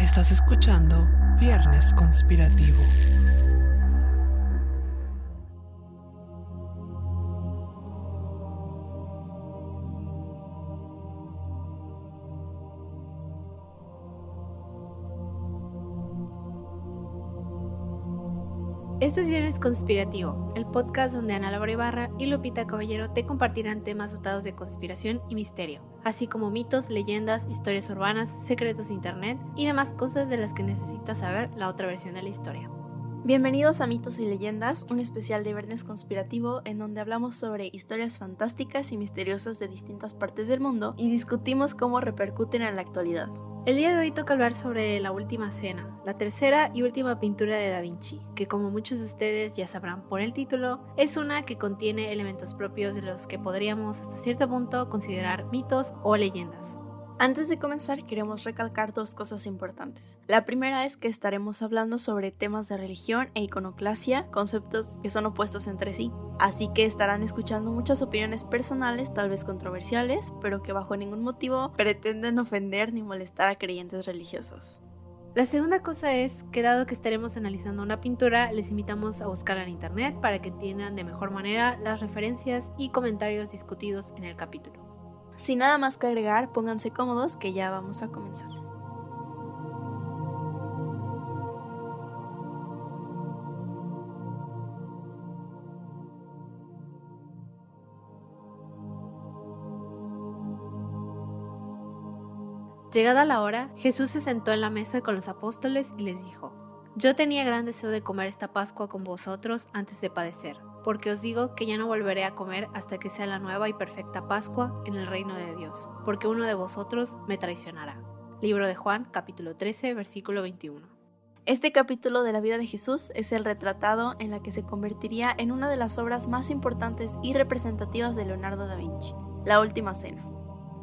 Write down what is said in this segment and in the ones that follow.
Estás escuchando Viernes Conspirativo. Esto es Viernes Conspirativo, el podcast donde Ana Laura Ibarra y Lupita Caballero te compartirán temas dotados de conspiración y misterio, así como mitos, leyendas, historias urbanas, secretos de internet y demás cosas de las que necesitas saber la otra versión de la historia. Bienvenidos a Mitos y Leyendas, un especial de Viernes Conspirativo en donde hablamos sobre historias fantásticas y misteriosas de distintas partes del mundo y discutimos cómo repercuten en la actualidad. El día de hoy toca hablar sobre La Última Cena, la tercera y última pintura de Da Vinci, que como muchos de ustedes ya sabrán por el título, es una que contiene elementos propios de los que podríamos hasta cierto punto considerar mitos o leyendas. Antes de comenzar, queremos recalcar dos cosas importantes. La primera es que estaremos hablando sobre temas de religión e iconoclasia, conceptos que son opuestos entre sí. Así que estarán escuchando muchas opiniones personales, tal vez controversiales, pero que bajo ningún motivo pretenden ofender ni molestar a creyentes religiosos. La segunda cosa es que dado que estaremos analizando una pintura, les invitamos a buscarla en internet para que entiendan de mejor manera las referencias y comentarios discutidos en el capítulo. Sin nada más que agregar, pónganse cómodos que ya vamos a comenzar. Llegada la hora, Jesús se sentó en la mesa con los apóstoles y les dijo: Yo tenía gran deseo de comer esta Pascua con vosotros antes de padecer, porque os digo que ya no volveré a comer hasta que sea la nueva y perfecta Pascua en el reino de Dios, porque uno de vosotros me traicionará. Libro de Juan, capítulo 13, versículo 21. Este capítulo de la vida de Jesús es el retratado en la que se convertiría en una de las obras más importantes y representativas de Leonardo da Vinci, La Última Cena.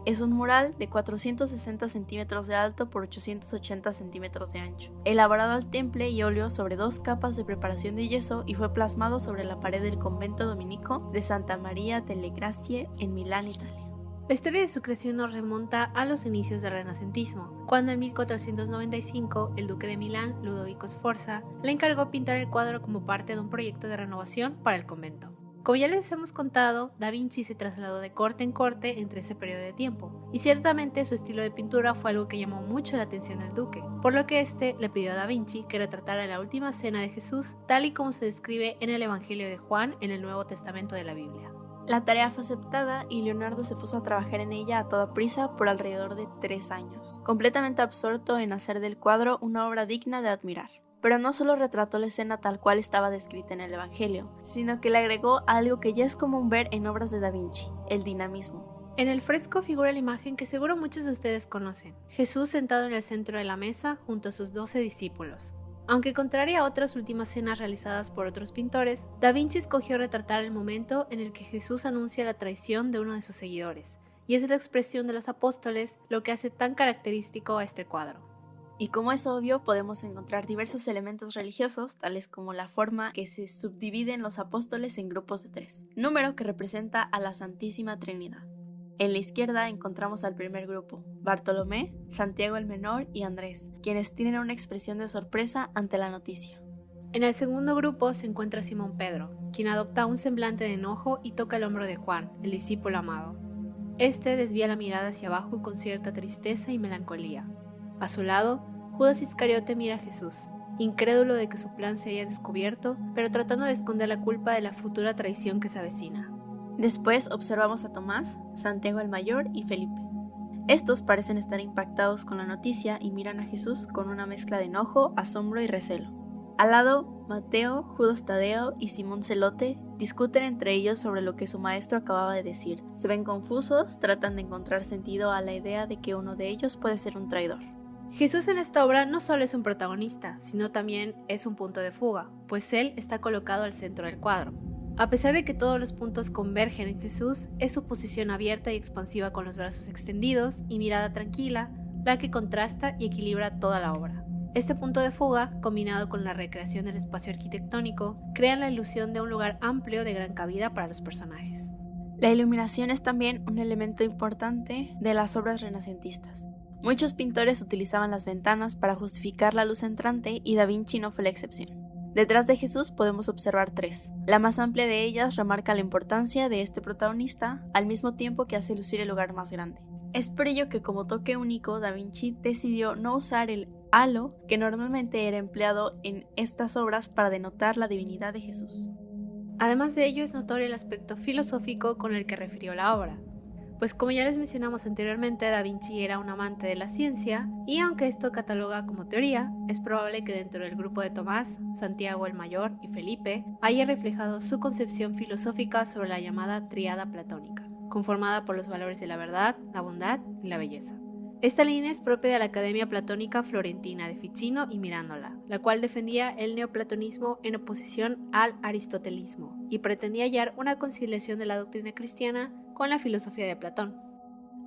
Es un mural de 460 centímetros de alto por 880 centímetros de ancho, elaborado al temple y óleo sobre 2 capas de preparación de yeso y fue plasmado sobre la pared del convento dominico de Santa Maria delle Grazie en Milán, Italia. La historia de su creación nos remonta a los inicios del Renacentismo, cuando en 1495 el duque de Milán, Ludovico Sforza, le encargó pintar el cuadro como parte de un proyecto de renovación para el convento. Como ya les hemos contado, Da Vinci se trasladó de corte en corte entre ese periodo de tiempo, y ciertamente su estilo de pintura fue algo que llamó mucho la atención del duque, por lo que éste le pidió a Da Vinci que retratara la última cena de Jesús tal y como se describe en el Evangelio de Juan en el Nuevo Testamento de la Biblia. La tarea fue aceptada y Leonardo se puso a trabajar en ella a toda prisa por alrededor de 3 años, completamente absorto en hacer del cuadro una obra digna de admirar. Pero no solo retrató la escena tal cual estaba descrita en el Evangelio, sino que le agregó algo que ya es común ver en obras de Da Vinci, el dinamismo. En el fresco figura la imagen que seguro muchos de ustedes conocen, Jesús sentado en el centro de la mesa junto a sus 12 discípulos. Aunque contraria a otras últimas cenas realizadas por otros pintores, Da Vinci escogió retratar el momento en el que Jesús anuncia la traición de uno de sus seguidores, y es la expresión de los apóstoles lo que hace tan característico a este cuadro. Y como es obvio, podemos encontrar diversos elementos religiosos, tales como la forma que se subdividen los apóstoles en grupos de 3, número que representa a la Santísima Trinidad. En la izquierda encontramos al primer grupo, Bartolomé, Santiago el Menor y Andrés, quienes tienen una expresión de sorpresa ante la noticia. En el segundo grupo se encuentra Simón Pedro, quien adopta un semblante de enojo y toca el hombro de Juan, el discípulo amado. Este desvía la mirada hacia abajo con cierta tristeza y melancolía. A su lado, Judas Iscariote mira a Jesús, incrédulo de que su plan se haya descubierto, pero tratando de esconder la culpa de la futura traición que se avecina. Después observamos a Tomás, Santiago el Mayor y Felipe. Estos parecen estar impactados con la noticia y miran a Jesús con una mezcla de enojo, asombro y recelo. Al lado, Mateo, Judas Tadeo y Simón Celote discuten entre ellos sobre lo que su maestro acababa de decir. Se ven confusos, tratan de encontrar sentido a la idea de que uno de ellos puede ser un traidor. Jesús en esta obra no solo es un protagonista, sino también es un punto de fuga, pues él está colocado al centro del cuadro. A pesar de que todos los puntos convergen en Jesús, es su posición abierta y expansiva con los brazos extendidos y mirada tranquila la que contrasta y equilibra toda la obra. Este punto de fuga, combinado con la recreación del espacio arquitectónico, crea la ilusión de un lugar amplio de gran cabida para los personajes. La iluminación es también un elemento importante de las obras renacentistas. Muchos pintores utilizaban las ventanas para justificar la luz entrante y Da Vinci no fue la excepción. Detrás de Jesús podemos observar 3. La más amplia de ellas remarca la importancia de este protagonista, al mismo tiempo que hace lucir el lugar más grande. Es por ello que como toque único, Da Vinci decidió no usar el halo que normalmente era empleado en estas obras para denotar la divinidad de Jesús. Además de ello, es notorio el aspecto filosófico con el que refirió la obra. Pues como ya les mencionamos anteriormente, Da Vinci era un amante de la ciencia y aunque esto cataloga como teoría, es probable que dentro del grupo de Tomás, Santiago el Mayor y Felipe haya reflejado su concepción filosófica sobre la llamada tríada platónica, conformada por los valores de la verdad, la bondad y la belleza. Esta línea es propia de la Academia Platónica Florentina de Ficino y Mirandola, la cual defendía el neoplatonismo en oposición al aristotelismo y pretendía hallar una conciliación de la doctrina cristiana con la filosofía de Platón.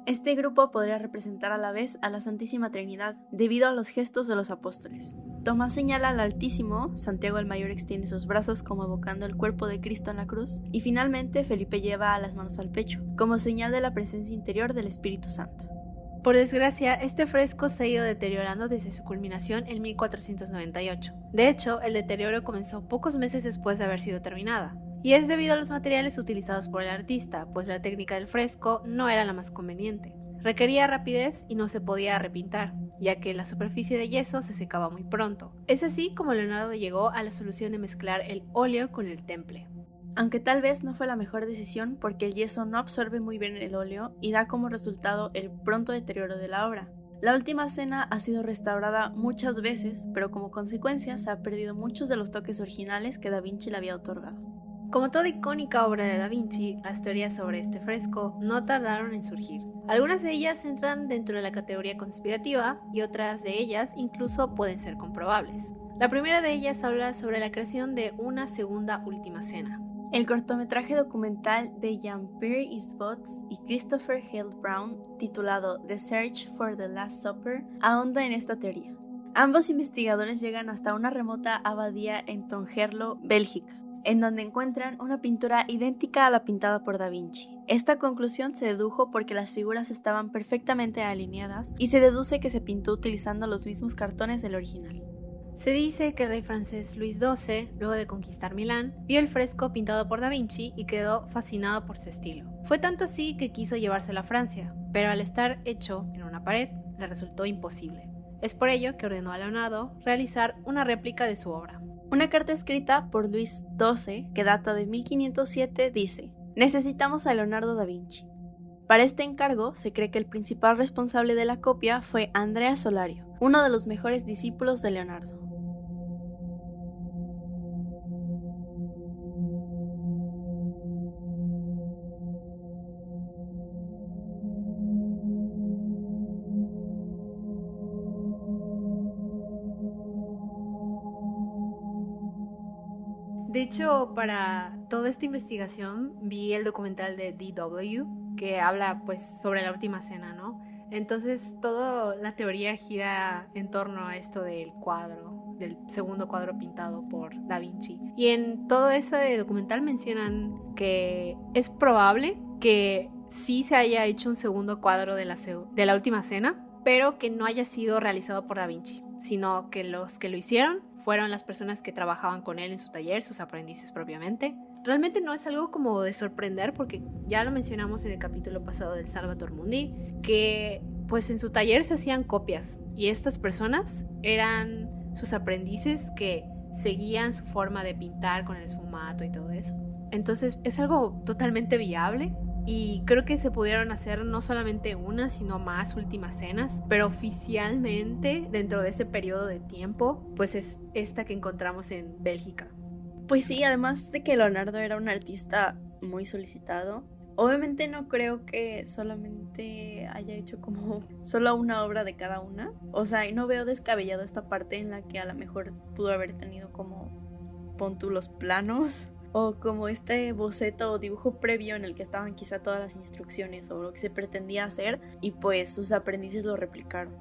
Este grupo podría representar a la vez a la Santísima Trinidad, debido a los gestos de los apóstoles. Tomás señala al Altísimo, Santiago el Mayor extiende sus brazos como evocando el cuerpo de Cristo en la cruz, y finalmente Felipe lleva las manos al pecho, como señal de la presencia interior del Espíritu Santo. Por desgracia, este fresco se ha ido deteriorando desde su culminación en 1498. De hecho, el deterioro comenzó pocos meses después de haber sido terminada. Y es debido a los materiales utilizados por el artista, pues la técnica del fresco no era la más conveniente. Requería rapidez y no se podía repintar, ya que la superficie de yeso se secaba muy pronto. Es así como Leonardo llegó a la solución de mezclar el óleo con el temple. Aunque tal vez no fue la mejor decisión porque el yeso no absorbe muy bien el óleo y da como resultado el pronto deterioro de la obra. La Última Cena ha sido restaurada muchas veces, pero como consecuencia se han perdido muchos de los toques originales que Da Vinci le había otorgado. Como toda icónica obra de Da Vinci, las teorías sobre este fresco no tardaron en surgir. Algunas de ellas entran dentro de la categoría conspirativa y otras de ellas incluso pueden ser comprobables. La primera de ellas habla sobre la creación de una segunda Última Cena. El cortometraje documental de Jean-Pierre Isbotz y Christopher Hale Brown, titulado The Search for the Last Supper, ahonda en esta teoría. Ambos investigadores llegan hasta una remota abadía en Tongerlo, Bélgica, en donde encuentran una pintura idéntica a la pintada por Da Vinci. Esta conclusión se dedujo porque las figuras estaban perfectamente alineadas y se deduce que se pintó utilizando los mismos cartones del original. Se dice que el rey francés Luis XII, luego de conquistar Milán, vio el fresco pintado por Da Vinci y quedó fascinado por su estilo. Fue tanto así que quiso llevárselo a Francia, pero al estar hecho en una pared, le resultó imposible. Es por ello que ordenó a Leonardo realizar una réplica de su obra. Una carta escrita por Luis XII, que data de 1507, dice: necesitamos a Leonardo da Vinci. Para este encargo, se cree que el principal responsable de la copia fue Andrea Solario, uno de los mejores discípulos de Leonardo. De hecho, para toda esta investigación vi el documental de DW que habla pues sobre la Última Cena, ¿no? Entonces toda la teoría gira en torno a esto del cuadro, del segundo cuadro pintado por Da Vinci. Y en todo ese documental mencionan que es probable que sí se haya hecho un segundo cuadro de la Última Cena, pero que no haya sido realizado por Da Vinci, sino que los que lo hicieron fueron las personas que trabajaban con él en su taller, sus aprendices propiamente. Realmente no es algo como de sorprender porque ya lo mencionamos en el capítulo pasado del Salvator Mundi, que pues en su taller se hacían copias y estas personas eran sus aprendices que seguían su forma de pintar con el esfumato y todo eso. Entonces es algo totalmente viable. Y creo que se pudieron hacer no solamente una, sino más últimas cenas, pero oficialmente dentro de ese periodo de tiempo, pues es esta que encontramos en Bélgica. Pues sí, además de que Leonardo era un artista muy solicitado, obviamente no creo que solamente haya hecho como solo una obra de cada una. O sea, no veo descabellado esta parte en la que a lo mejor pudo haber tenido como pon tú los planos, o como este boceto o dibujo previo en el que estaban quizá todas las instrucciones o lo que se pretendía hacer y pues sus aprendices lo replicaron.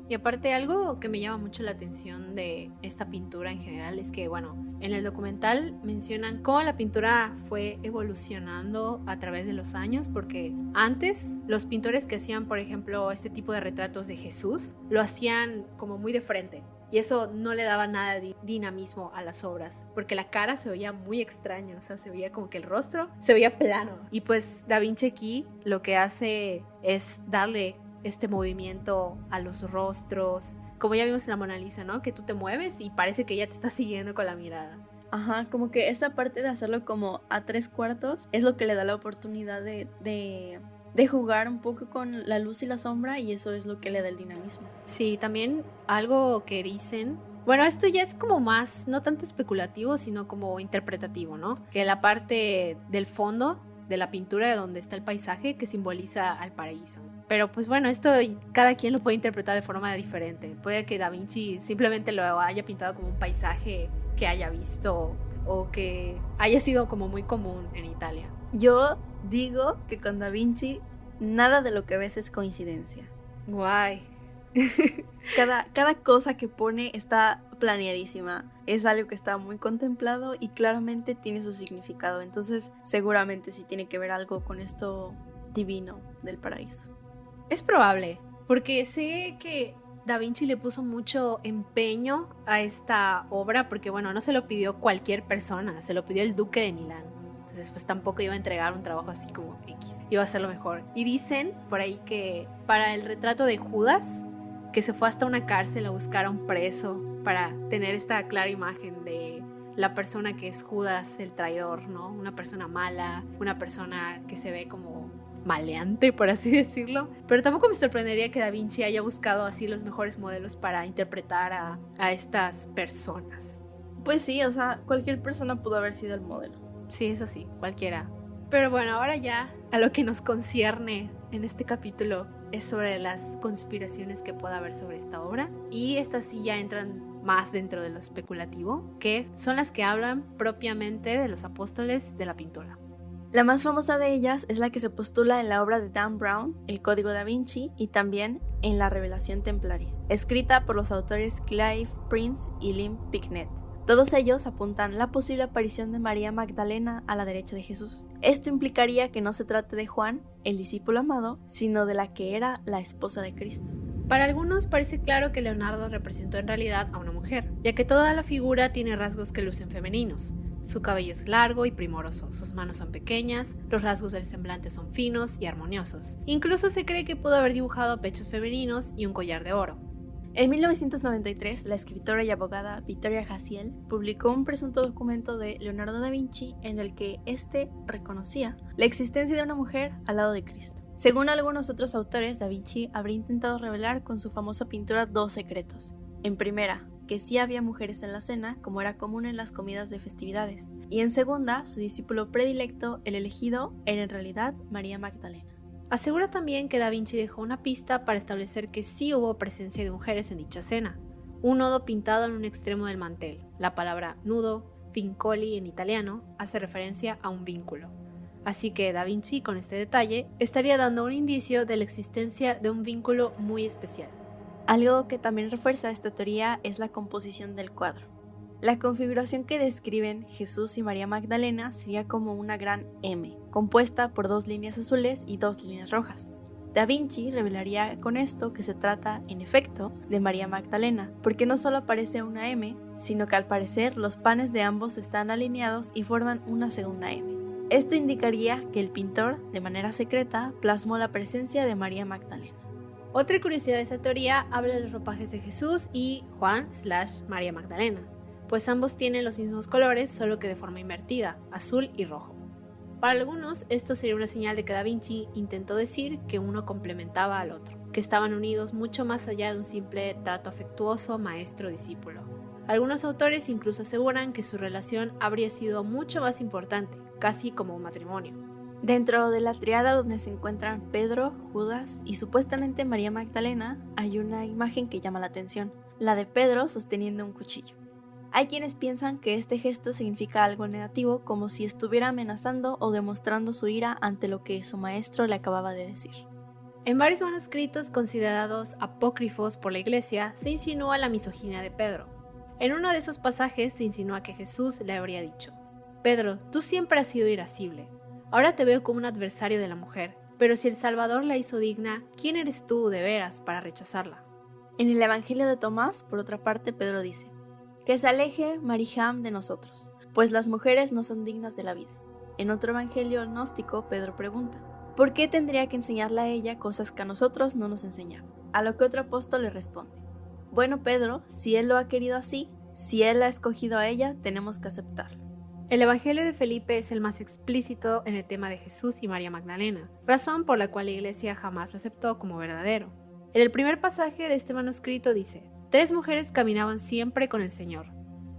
Y aparte, algo que me llama mucho la atención de esta pintura en general es que, bueno, en el documental mencionan cómo la pintura fue evolucionando a través de los años, porque antes los pintores que hacían, por ejemplo, este tipo de retratos de Jesús, lo hacían como muy de frente. Y eso no le daba nada de dinamismo a las obras, porque la cara se veía muy extraña, o sea, se veía como que el rostro se veía plano. Y pues Da Vinci aquí lo que hace es darle este movimiento a los rostros, como ya vimos en la Mona Lisa, ¿no? Que tú te mueves y parece que ella te está siguiendo con la mirada. Ajá, como que esta parte de hacerlo como a 3/4 es lo que le da la oportunidad de jugar un poco con la luz y la sombra, y eso es lo que le da el dinamismo. Sí, también algo que dicen, bueno, esto ya es como más, no tanto especulativo, sino como interpretativo, ¿no? Que la parte del fondo de la pintura de donde está el paisaje que simboliza al paraíso. Pero pues bueno, esto cada quien lo puede interpretar de forma diferente. Puede que Da Vinci simplemente lo haya pintado como un paisaje que haya visto o que haya sido como muy común en Italia. Yo digo que con Da Vinci nada de lo que ves es coincidencia. Guay. Cada cosa que pone está planeadísima. Es algo que está muy contemplado y claramente tiene su significado. Entonces seguramente sí tiene que ver algo con esto divino del paraíso. Es probable, porque sé que Da Vinci le puso mucho empeño a esta obra, porque bueno, no se lo pidió cualquier persona, se lo pidió el duque de Milán. Entonces pues tampoco iba a entregar un trabajo así como X, iba a hacerlo mejor. Y dicen por ahí que para el retrato de Judas, que se fue hasta una cárcel a buscar a un preso para tener esta clara imagen de la persona que es Judas el traidor, ¿no? Una persona mala, una persona que se ve como maleante, por así decirlo. Pero tampoco me sorprendería que Da Vinci haya buscado así los mejores modelos para interpretar a estas personas. Pues sí, o sea, cualquier persona pudo haber sido el modelo. Sí, eso sí, cualquiera. Pero bueno, ahora ya a lo que nos concierne en este capítulo es sobre las conspiraciones que pueda haber sobre esta obra. Y estas sí ya entran más dentro de lo especulativo, que son las que hablan propiamente de los apóstoles de la pintura. La más famosa de ellas es la que se postula en la obra de Dan Brown, El Código Da Vinci, y también en La Revelación Templaria, escrita por los autores Clive Prince y Lynn Picknett. Todos ellos apuntan la posible aparición de María Magdalena a la derecha de Jesús. Esto implicaría que no se trate de Juan, el discípulo amado, sino de la que era la esposa de Cristo. Para algunos parece claro que Leonardo representó en realidad a una mujer, ya que toda la figura tiene rasgos que lucen femeninos. Su cabello es largo y primoroso, sus manos son pequeñas, los rasgos del semblante son finos y armoniosos. Incluso se cree que pudo haber dibujado pechos femeninos y un collar de oro. En 1993, la escritora y abogada Vittoria Jaciel publicó un presunto documento de Leonardo da Vinci en el que éste reconocía la existencia de una mujer al lado de Cristo. Según algunos otros autores, Da Vinci habría intentado revelar con su famosa pintura dos secretos. En primera, que sí había mujeres en la cena, como era común en las comidas de festividades. Y en segunda, su discípulo predilecto, el elegido, era en realidad María Magdalena. Asegura también que Da Vinci dejó una pista para establecer que sí hubo presencia de mujeres en dicha cena. Un nodo pintado en un extremo del mantel. La palabra nudo, vincoli en italiano, hace referencia a un vínculo. Así que Da Vinci, con este detalle, estaría dando un indicio de la existencia de un vínculo muy especial. Algo que también refuerza esta teoría es la composición del cuadro. La configuración que describen Jesús y María Magdalena sería como una gran M, compuesta por dos líneas azules y dos líneas rojas. Da Vinci revelaría con esto que se trata, en efecto, de María Magdalena, porque no solo aparece una M, sino que al parecer los panes de ambos están alineados y forman una segunda M. Esto indicaría que el pintor, de manera secreta, plasmó la presencia de María Magdalena. Otra curiosidad de esta teoría habla de los ropajes de Jesús y Juan/María Magdalena, pues ambos tienen los mismos colores, solo que de forma invertida, azul y rojo. Para algunos, esto sería una señal de que Da Vinci intentó decir que uno complementaba al otro, que estaban unidos mucho más allá de un simple trato afectuoso maestro-discípulo. Algunos autores incluso aseguran que su relación habría sido mucho más importante, casi como un matrimonio. Dentro de la triada donde se encuentran Pedro, Judas y supuestamente María Magdalena, hay una imagen que llama la atención, la de Pedro sosteniendo un cuchillo. Hay quienes piensan que este gesto significa algo negativo, como si estuviera amenazando o demostrando su ira ante lo que su maestro le acababa de decir. En varios manuscritos considerados apócrifos por la Iglesia se insinúa la misoginia de Pedro. En uno de esos pasajes se insinúa que Jesús le habría dicho: Pedro, tú siempre has sido irascible. Ahora te veo como un adversario de la mujer, pero si el Salvador la hizo digna, ¿quién eres tú de veras para rechazarla? En el Evangelio de Tomás, por otra parte, Pedro dice: que se aleje Marijam de nosotros, pues las mujeres no son dignas de la vida. En otro evangelio gnóstico, Pedro pregunta: ¿por qué tendría que enseñarle a ella cosas que a nosotros no nos enseñaron? A lo que otro apóstol le responde: bueno, Pedro, si él lo ha querido así, si él ha escogido a ella, tenemos que aceptarlo. El Evangelio de Felipe es el más explícito en el tema de Jesús y María Magdalena, razón por la cual la Iglesia jamás lo aceptó como verdadero. En el primer pasaje de este manuscrito dice: 3 mujeres caminaban siempre con el Señor: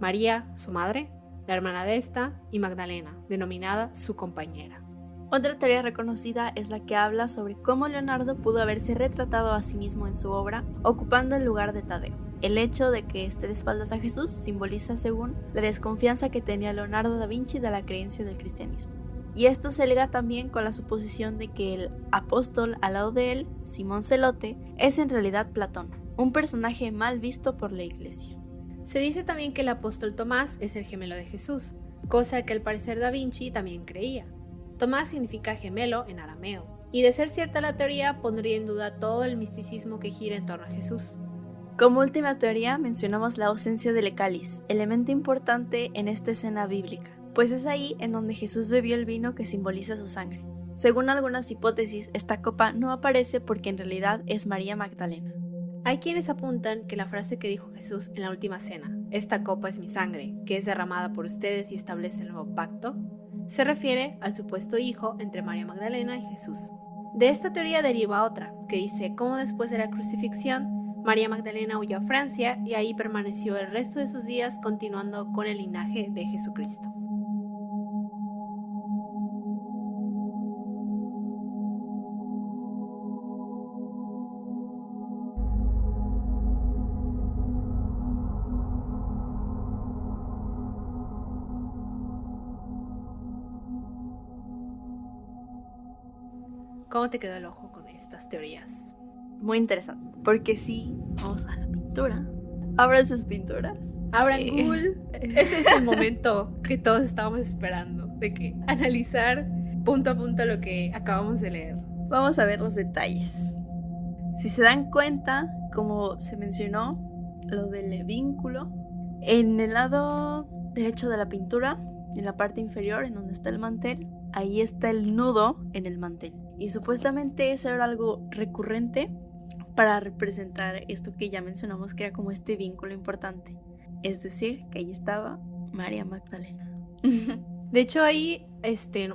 María, su madre, la hermana de esta, y Magdalena, denominada su compañera. Otra teoría reconocida es la que habla sobre cómo Leonardo pudo haberse retratado a sí mismo en su obra, ocupando el lugar de Tadeo. El hecho de que esté de espaldas a Jesús simboliza, según, la desconfianza que tenía Leonardo da Vinci de la creencia del cristianismo. Y esto se liga también con la suposición de que el apóstol al lado de él, Simón Zelote, es en realidad Platón, un personaje mal visto por la Iglesia. Se dice también que el apóstol Tomás es el gemelo de Jesús, cosa que al parecer da Vinci también creía. Tomás significa gemelo en arameo, y de ser cierta la teoría pondría en duda todo el misticismo que gira en torno a Jesús. Como última teoría mencionamos la ausencia del cáliz, elemento importante en esta escena bíblica, pues es ahí en donde Jesús bebió el vino que simboliza su sangre. Según algunas hipótesis, esta copa no aparece porque en realidad es María Magdalena. Hay quienes apuntan que la frase que dijo Jesús en la última cena, esta copa es mi sangre, que es derramada por ustedes y establece el nuevo pacto, se refiere al supuesto hijo entre María Magdalena y Jesús. De esta teoría deriva otra, que dice cómo después de la crucifixión, María Magdalena huyó a Francia y ahí permaneció el resto de sus días continuando con el linaje de Jesucristo. ¿Cómo te quedó el ojo con estas teorías? Muy interesante, porque sí, vamos a la pintura. Abran sus pinturas. Abran Google. Ese es el momento que todos estábamos esperando, de que analizar punto a punto lo que acabamos de leer. Vamos a ver los detalles. Si se dan cuenta, como se mencionó, lo del vínculo, en el lado derecho de la pintura, en la parte inferior, en donde está el mantel, ahí está el nudo en el mantel. Y supuestamente eso era algo recurrente para representar esto que ya mencionamos, que era como este vínculo importante. Es decir, que ahí estaba María Magdalena. De hecho, hay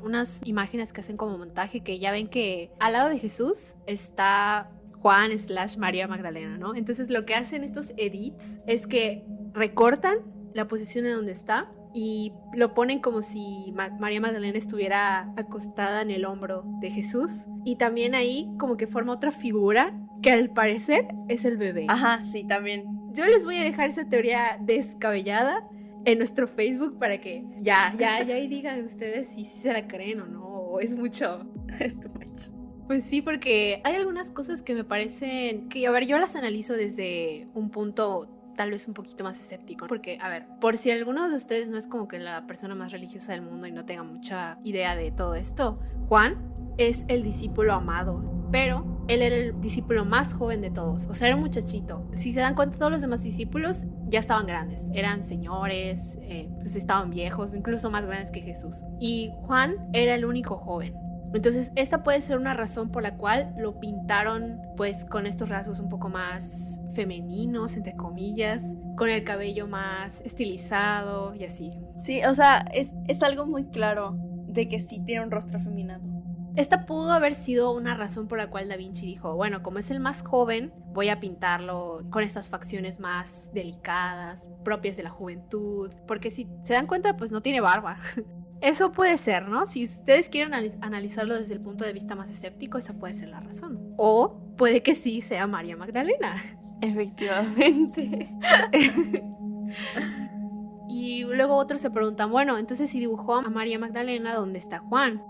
unas imágenes que hacen como montaje, que ya ven que al lado de Jesús está Juan / María Magdalena, ¿no? Entonces lo que hacen estos edits es que recortan la posición en donde está y lo ponen como si María Magdalena estuviera acostada en el hombro de Jesús, y también ahí como que forma otra figura que al parecer es el bebé. Ajá, sí, también. Yo les voy a dejar esa teoría descabellada en nuestro Facebook para que ya ahí digan ustedes si se la creen o no, o es mucho. Es too much. Pues sí, porque hay algunas cosas que me parecen que, a ver, yo las analizo desde un punto tal vez un poquito más escéptico, porque, a ver, por si alguno de ustedes no es como que la persona más religiosa del mundo y no tenga mucha idea de todo esto, Juan es el discípulo amado, pero él era el discípulo más joven de todos, o sea, era un muchachito. Si se dan cuenta, todos los demás discípulos ya estaban grandes, eran señores, pues estaban viejos, incluso más grandes que Jesús, y Juan era el único joven. Entonces esta puede ser una razón por la cual lo pintaron pues con estos rasgos un poco más femeninos, entre comillas, con el cabello más estilizado y así. Sí, o sea, es algo muy claro de que sí tiene un rostro afeminado. Esta pudo haber sido una razón por la cual Da Vinci dijo, bueno, como es el más joven, voy a pintarlo con estas facciones más delicadas, propias de la juventud, porque si se dan cuenta, pues no tiene barba. Eso puede ser, ¿no? Si ustedes quieren analizarlo desde el punto de vista más escéptico, esa puede ser la razón. O puede que sí sea María Magdalena. Efectivamente. Y luego otros se preguntan, bueno, entonces si dibujó a María Magdalena, ¿dónde está Juan?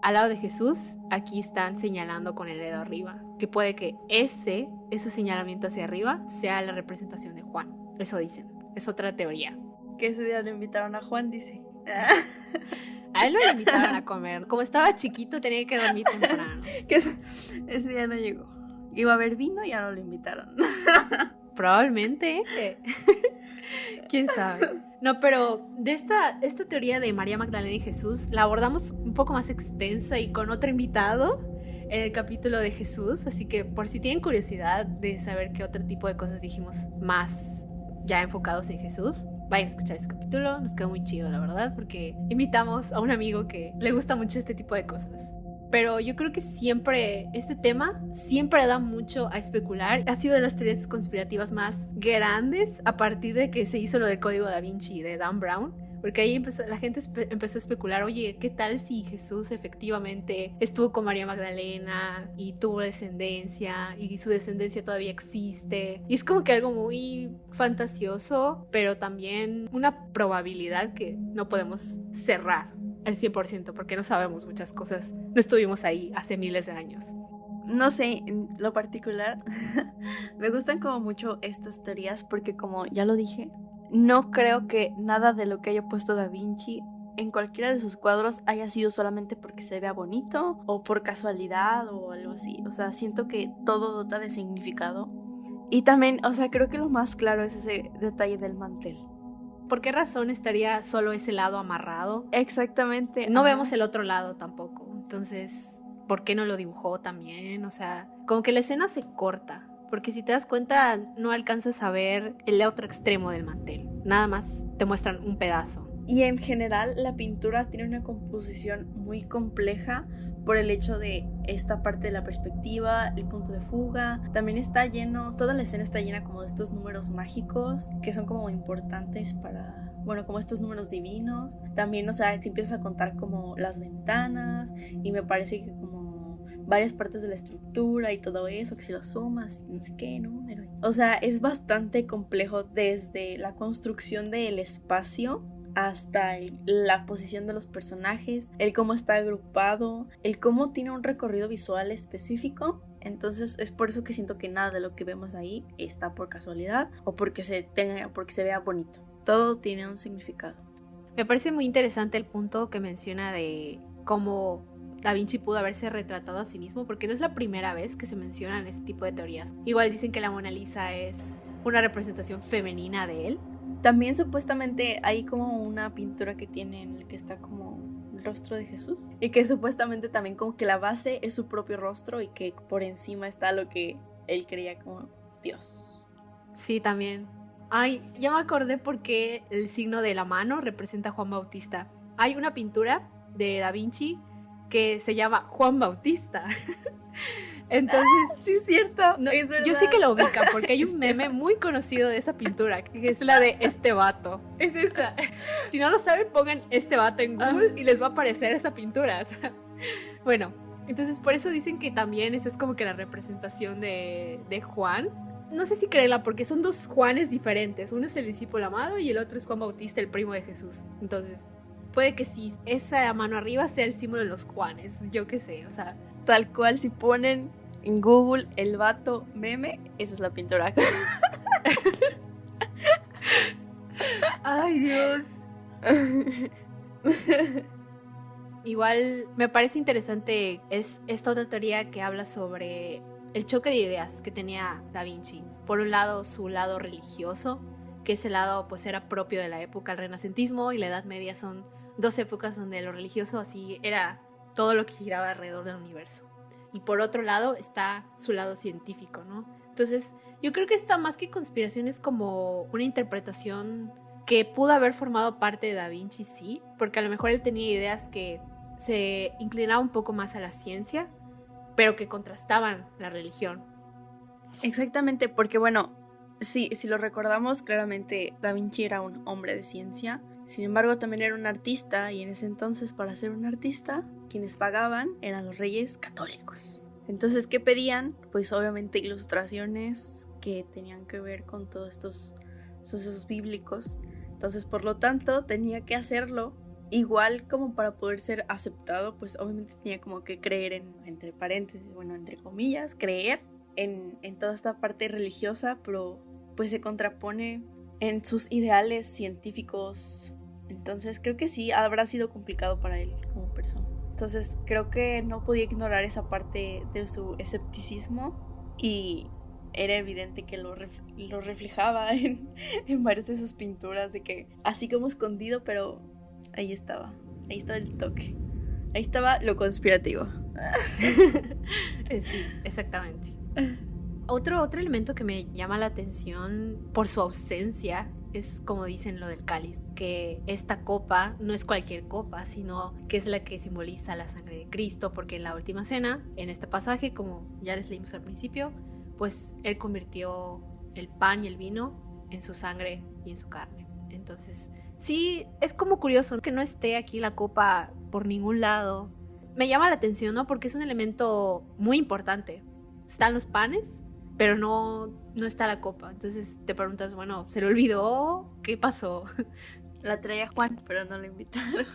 Al lado de Jesús, aquí están señalando con el dedo arriba. que puede que ese señalamiento hacia arriba sea la representación de Juan. Eso dicen, es otra teoría. Que ese día lo invitaron a Juan, dice. A él lo invitaron a comer. Como estaba chiquito tenía que dormir temprano. Que ese día no llegó. Iba a haber vino y ya no lo invitaron. Probablemente. ¿Quién sabe? No, pero de esta teoría de María Magdalena y Jesús la abordamos un poco más extensa y con otro invitado en el capítulo de Jesús. Así que por si tienen curiosidad de saber qué otro tipo de cosas dijimos más ya enfocados en Jesús, vayan a escuchar ese capítulo. Nos quedó muy chido, la verdad, porque invitamos a un amigo que le gusta mucho este tipo de cosas. Pero yo creo que siempre, este tema siempre da mucho a especular. Ha sido de las teorías conspirativas más grandes a partir de que se hizo lo del Código Da Vinci de Dan Brown. Porque ahí la gente empezó a especular, oye, ¿qué tal si Jesús efectivamente estuvo con María Magdalena y tuvo descendencia y su descendencia todavía existe? Y es como que algo muy fantasioso, pero también una probabilidad que no podemos cerrar al 100% porque no sabemos muchas cosas. No estuvimos ahí hace miles de años. No sé, en lo particular, me gustan como mucho estas teorías porque, como ya lo dije, no creo que nada de lo que haya puesto Da Vinci en cualquiera de sus cuadros haya sido solamente porque se vea bonito o por casualidad o algo así. O sea, siento que todo dota de significado. Y también, o sea, creo que lo más claro es ese detalle del mantel. ¿Por qué razón estaría solo ese lado amarrado? Exactamente. No vemos el otro lado tampoco. Entonces, ¿por qué no lo dibujó también? O sea, como que la escena se corta. Porque si te das cuenta, no alcanzas a ver el otro extremo del mantel. Nada más te muestran un pedazo. Y en general, la pintura tiene una composición muy compleja por el hecho de esta parte de la perspectiva, el punto de fuga. También está lleno, toda la escena está llena como de estos números mágicos que son como importantes para, bueno, como estos números divinos. También, o sea, si empiezas a contar como las ventanas y me parece que como varias partes de la estructura y todo eso, que si lo sumas, no sé qué número. O sea, es bastante complejo desde la construcción del espacio hasta la posición de los personajes, el cómo está agrupado, el cómo tiene un recorrido visual específico. Entonces es por eso que siento que nada de lo que vemos ahí está por casualidad o porque se vea bonito. Todo tiene un significado. Me parece muy interesante el punto que menciona de cómo Da Vinci pudo haberse retratado a sí mismo, porque no es la primera vez que se mencionan este tipo de teorías. Igual dicen que la Mona Lisa es una representación femenina de él. También supuestamente hay como una pintura que tiene en el que está como el rostro de Jesús y que supuestamente también como que la base es su propio rostro y que por encima está lo que él creía como Dios. Sí, también. Ay, ya me acordé porque el signo de la mano representa a Juan Bautista. Hay una pintura de Da Vinci que se llama Juan Bautista. Entonces, sí es cierto, no, es verdad. Yo sí que lo ubican porque hay un meme muy conocido de esa pintura, que es la de este vato. Es esa. Si no lo saben, pongan este vato en Google y les va a aparecer esa pintura. O sea, bueno, entonces por eso dicen que también esa es como que la representación de Juan. No sé si creerla porque son dos Juanes diferentes. Uno es el discípulo amado y el otro es Juan Bautista, el primo de Jesús. Entonces, puede que sí, esa mano arriba sea el símbolo de los Juanes. Yo qué sé, o sea. Tal cual, si ponen en Google el vato meme, esa es la pintura. Ay, Dios. Igual me parece interesante es esta otra teoría que habla sobre el choque de ideas que tenía Da Vinci. Por un lado, su lado religioso, que ese lado pues era propio de la época del Renacentismo y la Edad Media. Son dos épocas donde lo religioso así era todo lo que giraba alrededor del universo. Y por otro lado está su lado científico, ¿no? Entonces, yo creo que esta más que conspiración es como una interpretación que pudo haber formado parte de Da Vinci, sí, porque a lo mejor él tenía ideas que se inclinaban un poco más a la ciencia, pero que contrastaban la religión. Exactamente, porque bueno, si lo recordamos, claramente Da Vinci era un hombre de ciencia. Sin embargo, también era un artista y en ese entonces, para ser un artista, quienes pagaban eran los reyes católicos. Entonces, ¿qué pedían? Pues obviamente ilustraciones que tenían que ver con todos estos sucesos bíblicos. Entonces, por lo tanto, tenía que hacerlo igual como para poder ser aceptado, pues obviamente tenía como que creer entre paréntesis, bueno, entre comillas, creer en toda esta parte religiosa, pero pues se contrapone en sus ideales científicos. Entonces creo que sí, habrá sido complicado para él como persona. Entonces creo que no podía ignorar esa parte de su escepticismo y era evidente que lo reflejaba en varias de sus pinturas, de que así como escondido, pero ahí estaba el toque, ahí estaba lo conspirativo. Sí, exactamente. Otro elemento que me llama la atención por su ausencia es, como dicen, lo del cáliz, que esta copa no es cualquier copa, sino que es la que simboliza la sangre de Cristo, porque en la última cena, en este pasaje, como ya les leímos al principio, pues él convirtió el pan y el vino en su sangre y en su carne. Entonces, sí, es como curioso que no esté aquí la copa por ningún lado. Me llama la atención, ¿no? Porque es un elemento muy importante. Están los panes, pero no está la copa. Entonces te preguntas, bueno, ¿se le olvidó? ¿Qué pasó? La traía Juan, pero no lo invitaron.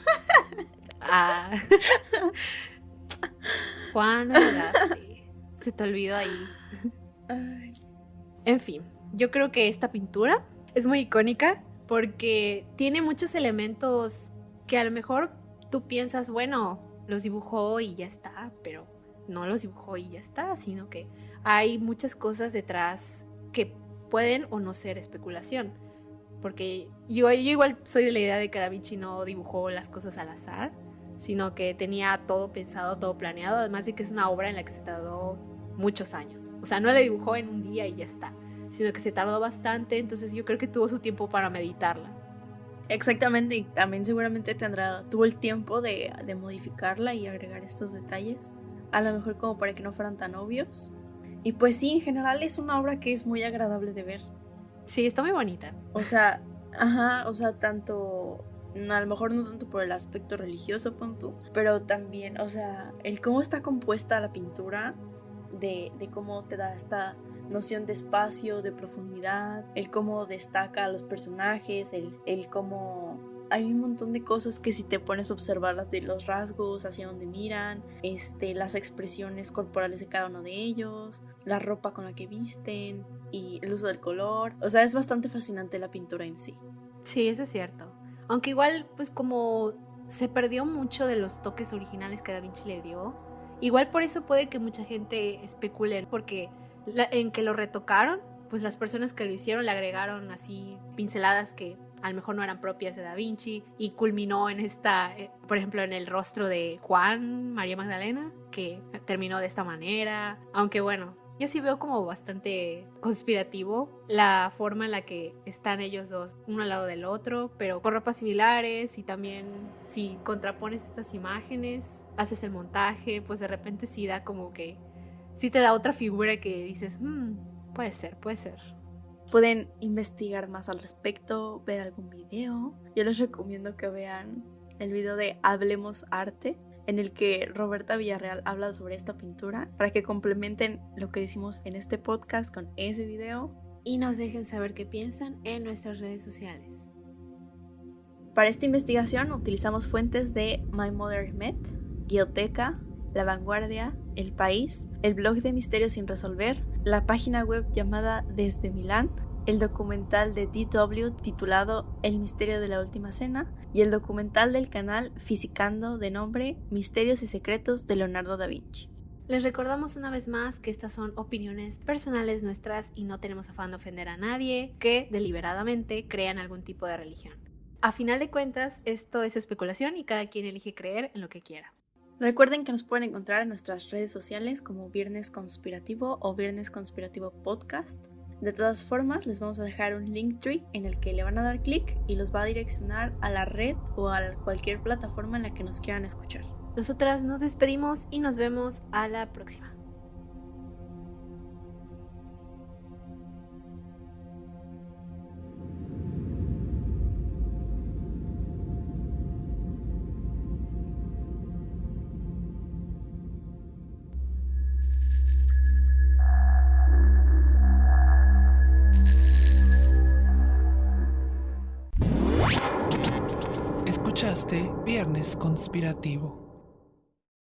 Ah. Juan, no hablaste. Se te olvidó ahí. Ay. En fin, yo creo que esta pintura es muy icónica porque tiene muchos elementos que a lo mejor tú piensas, bueno, los dibujó y ya está, pero no los dibujó y ya está, sino que hay muchas cosas detrás que pueden o no ser especulación. Porque yo igual soy de la idea de que Da Vinci no dibujó las cosas al azar, sino que tenía todo pensado, todo planeado, además de que es una obra en la que se tardó muchos años. O sea, no la dibujó en un día y ya está, sino que se tardó bastante, entonces yo creo que tuvo su tiempo para meditarla. Exactamente, y también seguramente tuvo el tiempo de modificarla y agregar estos detalles, a lo mejor como para que no fueran tan obvios. Y pues sí, en general es una obra que es muy agradable de ver. Sí, está muy bonita. O sea, tanto, a lo mejor no tanto por el aspecto religioso, pon tú, pero también, o sea, el cómo está compuesta la pintura, de cómo te da esta noción de espacio, de profundidad, el cómo destaca a los personajes, el cómo hay un montón de cosas que si te pones a observarlas, de los rasgos, hacia dónde miran, las expresiones corporales de cada uno de ellos, la ropa con la que visten y el uso del color. O sea, es bastante fascinante la pintura en sí. Sí, eso es cierto. Aunque igual, pues como se perdió mucho de los toques originales que Da Vinci le dio, igual por eso puede que mucha gente especule, porque en que lo retocaron, pues las personas que lo hicieron le agregaron así pinceladas que a lo mejor no eran propias de Da Vinci, y culminó en por ejemplo, en el rostro de Juan, María Magdalena, que terminó de esta manera. Aunque bueno, yo sí veo como bastante conspirativo la forma en la que están ellos dos, uno al lado del otro, pero con ropas similares, y también si contrapones estas imágenes, haces el montaje, pues de repente sí da como que, sí te da otra figura que dices, puede ser. Pueden investigar más al respecto, ver algún video. Yo les recomiendo que vean el video de Hablemos Arte, en el que Roberta Villarreal habla sobre esta pintura, para que complementen lo que decimos en este podcast con ese video. Y nos dejen saber qué piensan en nuestras redes sociales. Para esta investigación utilizamos fuentes de My Mother Met, Guioteca, La Vanguardia, El País, el blog de Misterios sin Resolver, la página web llamada Desde Milán, el documental de DW titulado El Misterio de la Última Cena y el documental del canal Fisicando de nombre Misterios y Secretos de Leonardo da Vinci. Les recordamos una vez más que estas son opiniones personales nuestras y no tenemos afán de ofender a nadie que deliberadamente crean algún tipo de religión. A final de cuentas, esto es especulación y cada quien elige creer en lo que quiera. Recuerden que nos pueden encontrar en nuestras redes sociales como Viernes Conspirativo o Viernes Conspirativo Podcast. De todas formas, les vamos a dejar un Linktree en el que le van a dar clic y los va a direccionar a la red o a cualquier plataforma en la que nos quieran escuchar. Nosotras nos despedimos y nos vemos a la próxima. Escuchaste Viernes Conspirativo.